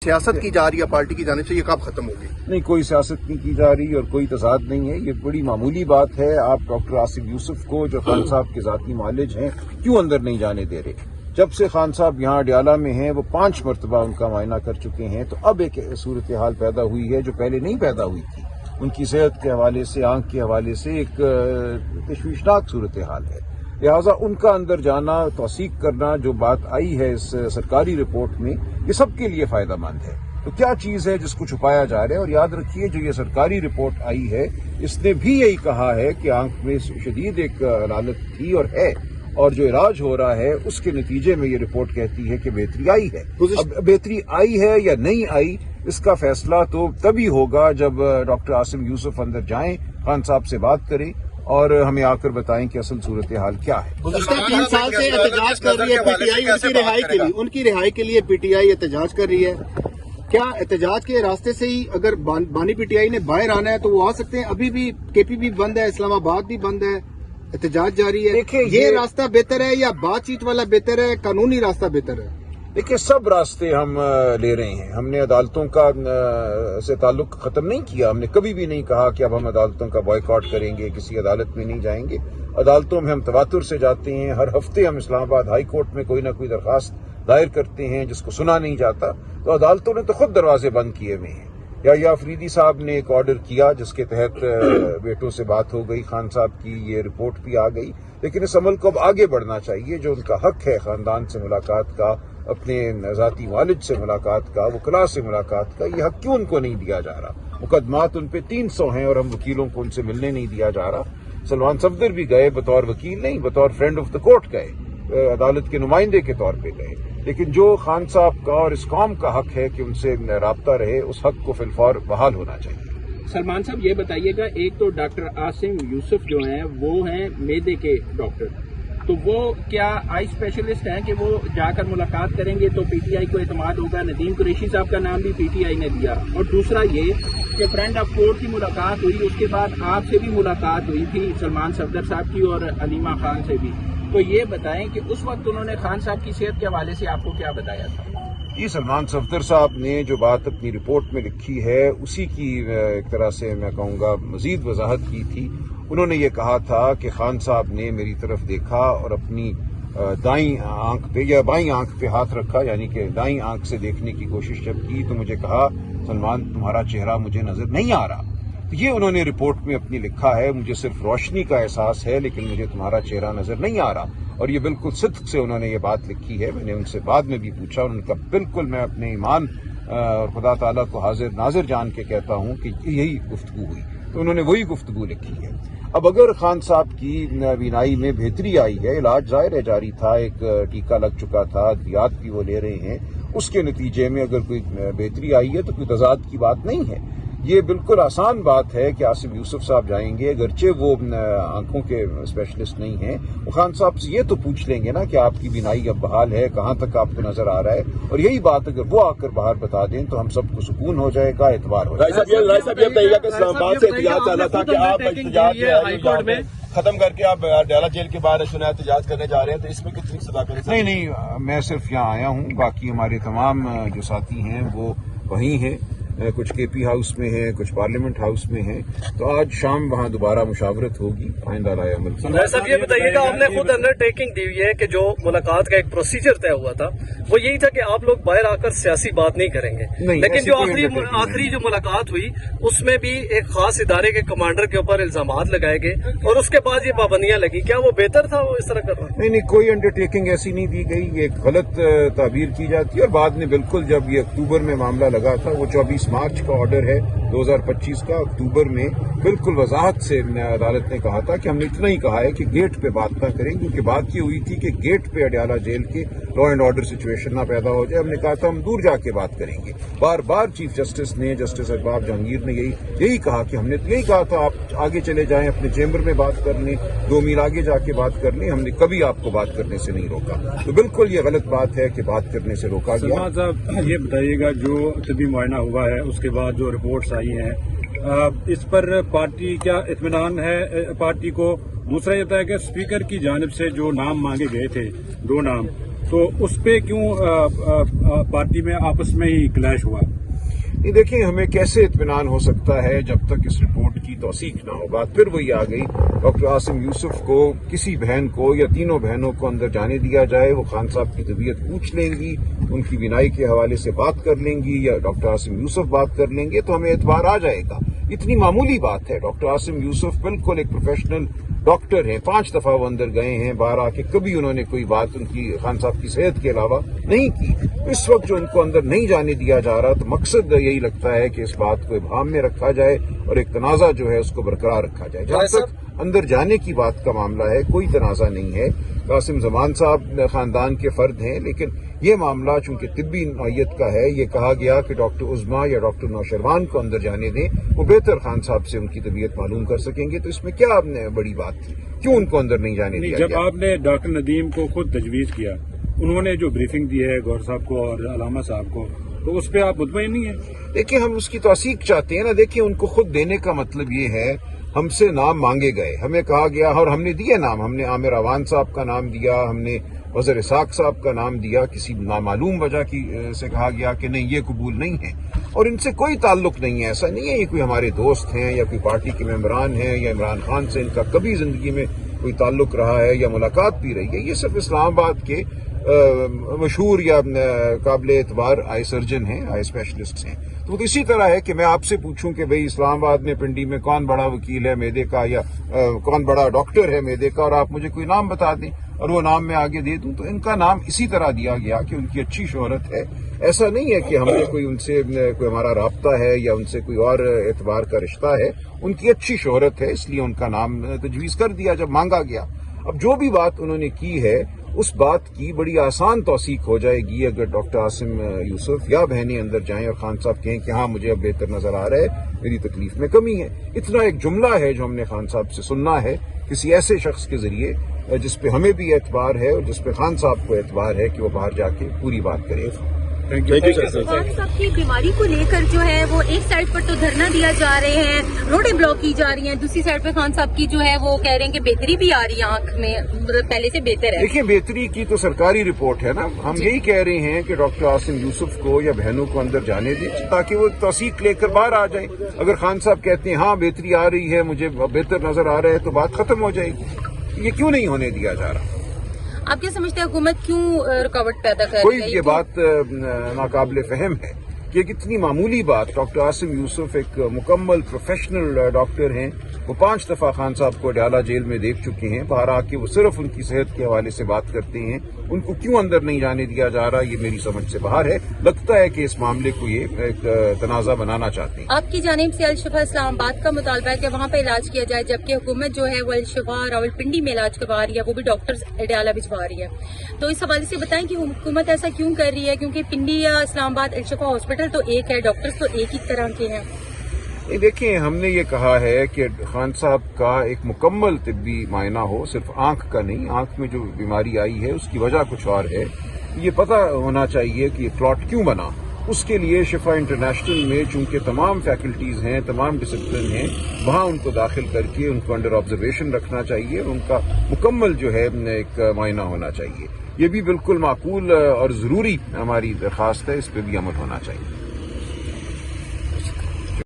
सियासत की जा रही है पार्टी की जानिब से, ये कब खत्म होगी? नहीं, कोई सियासत नहीं की जा रही और कोई तजाद नहीं है। ये बड़ी मामूली बात है। आप डॉक्टर आसिफ यूसुफ को, जो खान साहब के जाती मालिज हैं, क्यों अंदर नहीं जाने दे रहे? जब से खान साहब यहाँ अडियाला में हैं, वो 5 मरतबा उनका मुआयना कर चुके हैं। तो अब एक सूरत हाल पैदा हुई है जो पहले नहीं पैदा हुई थी। उनकी सेहत के हवाले से, आंख के हवाले से एक तशवीशनाक सूरत हाल है। लिहाजा उनका अंदर जाना, तौसीक करना, जो बात आई है इस सरकारी रिपोर्ट में, ये सबके लिए फायदा मंद है। तो क्या चीज़ है जिसको छुपाया जा रहा है? और याद रखिए, जो ये सरकारी रिपोर्ट आई है, इसने भी यही कहा है कि आंख में शदीद एक हालत थी और है, और जो इलाज हो रहा है उसके नतीजे में ये रिपोर्ट कहती है कि बेहतरी आई है। अब बेहतरी आई है या नहीं आई, इसका फैसला तो तभी होगा जब डॉक्टर आसिफ यूसुफ अंदर जाएं, खान साहब से बात करें और हमें आकर बताएं कि असल सूरत हाल क्या है। गुज़श्ता 3 साल से एहतजाज कर रही है पीटीआई उनकी रिहाई के लिए पीटीआई एहतजाज कर रही है। क्या एहतजाज के रास्ते से ही अगर बानी पीटीआई ने बाहर आना है तो वो आ सकते हैं? अभी भी केपी बंद है, इस्लामाबाद भी बंद है, एहतजाज जारी है। देखिए, ये रास्ता बेहतर है या बातचीत वाला बेहतर है, कानूनी रास्ता बेहतर है? देखिए, सब रास्ते हम ले रहे हैं। हमने अदालतों का से ताल्लुक खत्म नहीं किया। हमने कभी भी नहीं कहा कि अब हम अदालतों का बॉयकॉट करेंगे, किसी अदालत में नहीं जाएंगे। अदालतों में हम तवातुर से जाते हैं। हर हफ्ते हम इस्लामाबाद हाई कोर्ट में कोई ना कोई दरख्वास्त दायर करते हैं जिसको सुना नहीं जाता। तो अदालतों ने तो खुद दरवाजे बंद किए हुए हैं। या अफरीदी साहब ने एक ऑर्डर किया जिसके तहत बेटों से बात हो गई, खान साहब की ये रिपोर्ट भी आ गई। लेकिन इस अमल को अब आगे बढ़ना चाहिए। जो उनका हक है खानदान से मुलाकात का, अपने ज़ाती वालिद से मुलाकात का, वकला से मुलाकात का, ये हक क्यों उनको नहीं दिया जा रहा? मुकदमात उन पे 300 हैं और हम वकीलों को उनसे मिलने नहीं दिया जा रहा। सलमान सफदर भी गए, बतौर वकील नहीं, बतौर फ्रेंड ऑफ द कोर्ट गए, अदालत के नुमाइंदे के तौर पे गए। लेकिन जो खान साहब का और इस कौम का हक है कि उनसे राब्ता रहे, उस हक को फिलफौर बहाल होना चाहिए। सलमान साहब, ये बताइएगा, एक तो डॉक्टर आसिफ यूसुफ जो हैं वो हैं मेदे के डॉक्टर, तो वो क्या आई स्पेशलिस्ट हैं कि वो जाकर मुलाकात करेंगे तो पीटीआई को एतमाद होगा? नदीम कुरैशी साहब का नाम भी पीटीआई ने दिया। और दूसरा ये कि फ्रेंड ऑफ कोर्ट की मुलाकात हुई, उसके बाद आपसे भी मुलाकात हुई थी, सलमान सफदर साहब की और अलीमा खान से भी। तो ये बताएं कि उस वक्त उन्होंने खान साहब की सेहत के हवाले से आपको क्या बताया था? ये सलमान सफदर साहब ने जो बात अपनी रिपोर्ट में लिखी है, उसी की एक तरह से मैं कहूँगा मजीद वजाहत की थी। उन्होंने ये कहा था कि खान साहब ने मेरी तरफ देखा और अपनी दाईं आंख पे या बाईं आंख पे हाथ रखा, यानी कि दाईं आंख से देखने की कोशिश जब की तो मुझे कहा, सलमान तुम्हारा चेहरा मुझे नजर नहीं आ रहा। तो ये उन्होंने रिपोर्ट में अपनी लिखा है, मुझे सिर्फ रोशनी का एहसास है लेकिन मुझे तुम्हारा चेहरा नजर नहीं आ रहा। और ये बिल्कुल सिद्क से उन्होंने ये बात लिखी है। मैंने उनसे बाद में भी पूछा, उनका बिल्कुल मैं अपने ईमान और खुदा ताला को हाजिर नाजिर जान के कहता हूँ कि यही गुफ्तगू हुई। तो उन्होंने वही गुफ्तगू लिखी है। अब अगर खान साहब की बीनाई में बेहतरी आई है, इलाज जाहिर है जारी था, एक टीका लग चुका था, अद्वियात भी वो ले रहे हैं, उसके नतीजे में अगर कोई बेहतरी आई है तो कोई तजाद की बात नहीं है। ये बिल्कुल आसान बात है कि आसिफ यूसुफ साहब जाएंगे, अगरचे वो आंखों के स्पेशलिस्ट नहीं हैं, वो खान साहब से ये तो पूछ लेंगे ना कि आपकी बीनाई अब बहाल है, कहाँ तक आपको नजर आ रहा है। और यही बात अगर वो आकर बाहर बता दें तो हम सबको सुकून हो जाएगा, एतबार हो जाएगा। खत्म करके आप अडियाला जेल के बाहर सुना एहतजाज करने जा रहे हैं, तो इसमें कितनी सदाकत? नहीं, मैं सिर्फ यहाँ आया हूँ, बाकी हमारे तमाम जो साथी हैं वो वहीं हैं, कुछ केपी हाउस में है, कुछ पार्लियामेंट हाउस में है। तो आज शाम वहाँ दोबारा मुशावरत होगी आइंदा लाए अमल की। साहब, ये बताइएगा, आपने खुद अंडरटेकिंग दी हुई है कि जो मुलाकात का एक प्रोसीजर तय हुआ था वो यही था कि आप लोग बाहर आकर सियासी बात नहीं करेंगे, लेकिन जो आखिरी जो मुलाकात हुई उसमें भी एक खास इदारे के कमांडर के ऊपर इल्जामात लगाए गए और उसके बाद ये पाबंदियां लगी। क्या वो बेहतर था वो इस तरह करना? नहीं, कोई अंडरटेकिंग ऐसी नहीं दी गई। ये एक गलत ताबीर की जाती है। और बाद में बिल्कुल जब ये अक्टूबर में मामला लगा था, वो 24 मार्च का ऑर्डर है 2025 का, अक्टूबर में बिल्कुल वजाहत से अदालत ने कहा था कि हमने इतना ही कहा है कि गेट पे बात ना करें, क्योंकि बात ये हुई थी कि गेट पे अडियाला जेल के लॉ एंड ऑर्डर सिचुएशन ना पैदा हो जाए। हमने कहा था हम दूर जाके बात करेंगे। बार बार चीफ जस्टिस ने, जस्टिस अरबाब जहांगीर ने यही कहा कि हमने तो यही कहा था आप आगे चले जाएं, अपने चेंबर में बात कर लें, 2 मील आगे जाके बात कर लें। हमने कभी आपको बात करने से नहीं रोका। तो बिल्कुल ये गलत बात है कि बात करने से रोका गया। सलमान साहब, ये बताइएगा, जो तबी मुआयना हुआ है उसके बाद जो रिपोर्ट्स आई हैं, इस पर पार्टी क्या इत्मीनान है पार्टी को? दूसरा ये था कि स्पीकर की जानिब से जो नाम मांगे गए थे, 2 नाम, तो उस पे क्यों पार्टी में आपस में ही क्लैश हुआ? नहीं, देखिए, हमें कैसे इत्मीनान हो सकता है जब तक इस रिपोर्ट की तौसीक ना हो। बात फिर वही आ गई, डॉक्टर आसिम यूसुफ को किसी बहन को या तीनों बहनों को अंदर जाने दिया जाए, वो खान साहब की तबीयत पूछ लेंगी, उनकी बीमारी के हवाले से बात कर लेंगी या डॉक्टर आसिम यूसुफ बात कर लेंगे तो हमें एतबार आ जाएगा। इतनी मामूली बात है। डॉक्टर आसिम यूसुफ बिल्कुल एक प्रोफेशनल डॉक्टर हैं, 5 दफा वो अंदर गए हैं, बाहर आके कभी उन्होंने कोई बात उनकी खान साहब की सेहत के अलावा नहीं की। इस वक्त जो उनको अंदर नहीं जाने दिया जा रहा, तो मकसद यही लगता है कि इस बात को इबाम में रखा जाए और एक तनाज़ा जो है उसको बरकरार रखा जाए। जहां तक अंदर जाने की बात का मामला है, कोई तनाज़ा नहीं है। कासिम जमान साहब खानदान के फर्द हैं, लेकिन ये मामला चूंकि तिब्बी नौयत का है, ये कहा गया कि डॉक्टर उज़मा या डॉक्टर नौशरवान को अंदर जाने दें, वो बेहतर खान साहब से उनकी तबीयत मालूम कर सकेंगे। तो इसमें क्या बड़ी बात थी, क्यों उनको अंदर नहीं जाने दिया? जब आपने डॉक्टर नदीम को खुद तजवीज़ किया, उन्होंने जो ब्रीफिंग दी है गौर साहब को और अलामा साहब को, तो उस पर आप मुतमईन नहीं है? देखिए, हम उसकी तौसीक चाहते हैं ना। देखिए, उनको खुद देने का मतलब ये है, हमसे नाम मांगे गए, हमें कहा गया और हमने दिए नाम। हमने आमिर अवान साहब का नाम दिया, हमने वज़ीर इसाक साहब का नाम दिया। किसी नामालूम वजह की से कहा गया कि नहीं, ये कबूल नहीं है और इनसे कोई ताल्लुक नहीं है। ऐसा नहीं है ये कोई हमारे दोस्त हैं या कोई पार्टी के मेंबरान हैं या इमरान खान से इनका कभी जिंदगी में कोई ताल्लुक रहा है या मुलाकात भी रही है। ये सिर्फ इस्लामाबाद के मशहूर या काबिल एतबार आई सर्जन हैं, आई स्पेशलिस्ट हैं। तो इसी तरह है कि मैं आपसे पूछूं कि भाई इस्लामाबाद में पिंडी में कौन बड़ा वकील है मेदे का या कौन बड़ा डॉक्टर है मेदे का, और आप मुझे कोई नाम बता दें और वो नाम मैं आगे दे दूं, तो इनका नाम इसी तरह दिया गया कि उनकी अच्छी शोहरत है। ऐसा नहीं है कि हमने कोई उनसे कोई हमारा राब्ता है या उनसे कोई और एतबार का रिश्ता है। उनकी अच्छी शोहरत है, इसलिए उनका नाम तजवीज़ कर दिया जब मांगा गया। अब जो भी बात उन्होंने की है, उस बात की बड़ी आसान तौसीक हो जाएगी अगर डॉक्टर आसिम यूसुफ या बहनें अंदर जाएं और खान साहब कहें कि हाँ, मुझे अब बेहतर नजर आ रहा है, मेरी तकलीफ में कमी है। इतना एक जुमला है जो हमने खान साहब से सुनना है किसी ऐसे शख्स के जरिए जिस पे हमें भी एतबार है और जिस पे खान साहब को एतबार है कि वो बाहर जाके पूरी बात करें। थैंक यू खान साहब की बीमारी को लेकर जो है वो एक साइड पर तो धरना दिया जा रहे हैं, रोडें ब्लॉक की जा रही हैं, दूसरी साइड पर खान साहब की जो है वो कह रहे हैं कि बेहतरी भी आ रही है, आंख में पहले से बेहतर है। देखिए, बेहतरी की तो सरकारी रिपोर्ट है ना। हम यही कह रहे हैं कि डॉक्टर आसिम यूसुफ को या बहनों को अंदर जाने दें ताकि वो तौसीक लेकर बाहर आ जाए। अगर खान साहब कहते हैं हाँ बेहतरी आ रही है, मुझे बेहतर नजर आ रहा है, तो बात खत्म हो जाएगी। ये क्यों नहीं होने दिया जा रहा? आप क्या समझते हैं हुकूमत क्यों रुकावट पैदा कर रही कोई है? ये बात नाकाबिले फहम है कि कितनी मामूली बात। डॉक्टर आसिम यूसुफ एक मुकम्मल प्रोफेशनल डॉक्टर हैं। वो 5 दफा खान साहब को अडयाला जेल में देख चुके हैं। बाहर आके वो सिर्फ उनकी सेहत के हवाले से बात करते हैं। उनको क्यों अंदर नहीं जाने दिया जा रहा, ये मेरी समझ से बाहर है। लगता है कि इस मामले को ये एक तनाज़ा बनाना चाहते हैं। आपकी जानिब से अल-शिफा इस्लामाबाद का मुतालबा है कि वहाँ पे इलाज किया जाए, जबकि हुकूमत जो है वो अल-शिफा रावलपिंडी में इलाज करवा रही है, वो भी डॉक्टर्स अडयाला भिजवा रही है। तो इस हवाले से बताएं कि हुकूमत ऐसा क्यों कर रही है, क्योंकि पिंडी या इस्लामाबाद अल-शिफा हॉस्पिटल तो एक है, डॉक्टर्स तो एक ही तरह के हैं। देखिए, हमने ये कहा है कि खान साहब का एक मुकम्मल तिब्बी मायना हो, सिर्फ आंख का नहीं। आंख में जो बीमारी आई है उसकी वजह कुछ और है। ये पता होना चाहिए कि ये क्लॉट क्यों बना। उसके लिए शिफा इंटरनेशनल में चूंकि तमाम फैकल्टीज हैं, तमाम डिसिप्लिन हैं, वहाँ उनको दाखिल करके उनको अंडर ऑब्जर्वेशन रखना चाहिए। उनका मुकम्मल जो है एक मायना होना चाहिए। ये भी बिल्कुल माकूल और ज़रूरी हमारी दरख्वास्त है, इस पर भी अमल होना चाहिए।